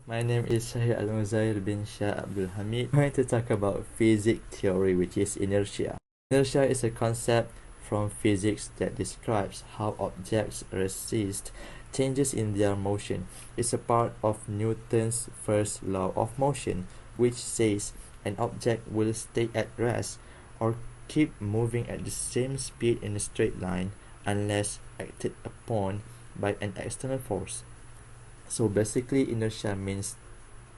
My name is Shahid Al-Muzair bin Shah Abdul Hamid. I'm going to talk about physics theory, which is inertia. Inertia is a concept from physics that describes how objects resist changes in their motion. It's a part of Newton's first law of motion, which says an object will stay at rest or keep moving at the same speed in a straight line unless acted upon by an external force. So basically, inertia means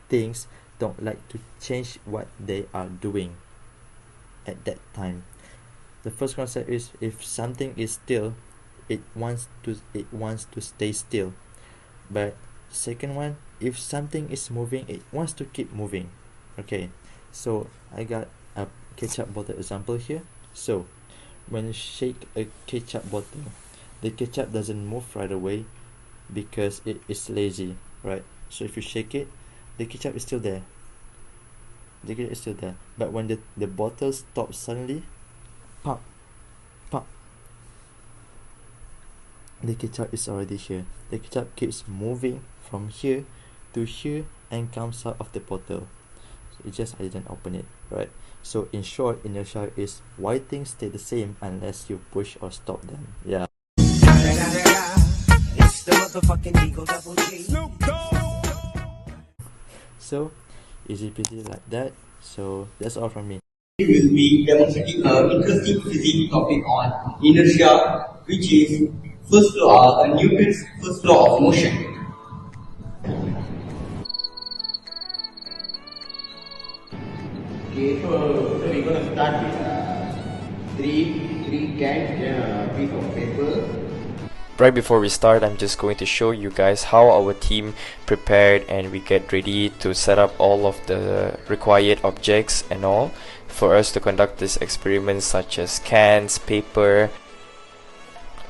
things don't like to change what they are doing at that time. The first concept is if something is still, it wants to stay still. But second one, if something is moving, it wants to keep moving. Okay, so I got a ketchup bottle example here. So when you shake a ketchup bottle, the ketchup doesn't move right away because it is lazy, right? So if you shake it, the ketchup is still there. The ketchup is still there. But when the bottle stops suddenly, pop, pop, the ketchup is already here. The ketchup keeps moving from here to here and comes out of the bottle. So it just I didn't open it, right? So in short, inertia is why things stay the same unless you push or stop them. Yeah. It's the motherfucking Eagle Double G. So easy peasy like that. So that's all from me. We will be demonstrating an interesting physics topic on inertia, which is Newton's first law of motion. Okay, so we're going to start with three cans and a piece of paper. Right before we start, I'm just going to show you guys how our team prepared and we get ready to set up all of the required objects and all for us to conduct this experiment, such as cans, paper.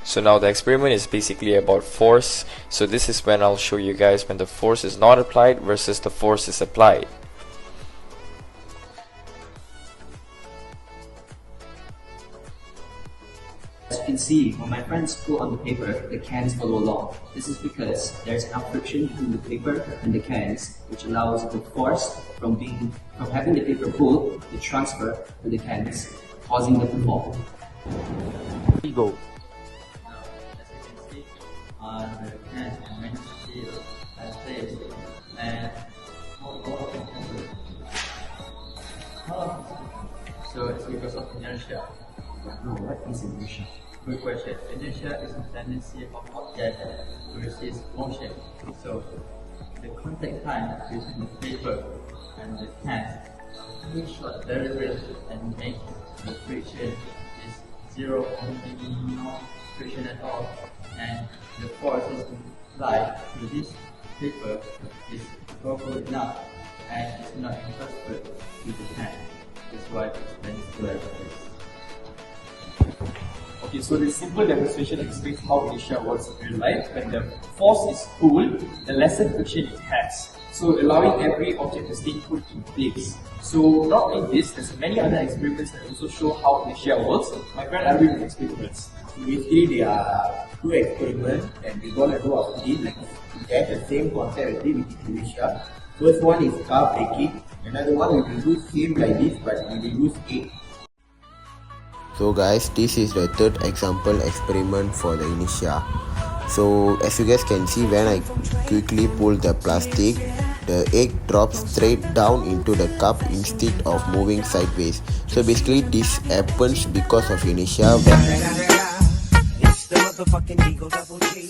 So now the experiment is basically about force. So this is when I'll show you guys when the force is not applied versus the force is applied. As you can see, when my friends pull on the paper, the cans follow along. This is because there's enough friction between the paper and the cans, which allows the force from having the paper pulled to transfer to the cans, causing them to fall. Here we go. Now, as you can see, on the cans are meant to feel and place and so it's because of inertia. No, what is inertia? Good question. Inertia is the tendency of objects to resist motion. So the contact time between the paper and the can is short, very brief, and make the friction is zero, maybe no friction at all, and the force is applied to this paper is powerful enough and it's not transferred to the can. That's why it's bends to like this. Okay, so this simple demonstration explains how inertia works in real life. When the force is pulled, the lesser friction it has, so allowing every object to stay put in place. So not only this, there's many other experiments that also show how inertia works. My friend Arvind will explain to us. Basically, there are two experiments that we're going to do after this. Like, it has the same concept as this, which is inertia. First one is car braking. Another one we will do same like this, but we will use 8. So guys, this is the third example experiment for the inertia. So as you guys can see, when I quickly pull the plastic, the egg drops straight down into the cup instead of moving sideways. So basically this happens because of inertia. It's the motherfucking Eagle Double G.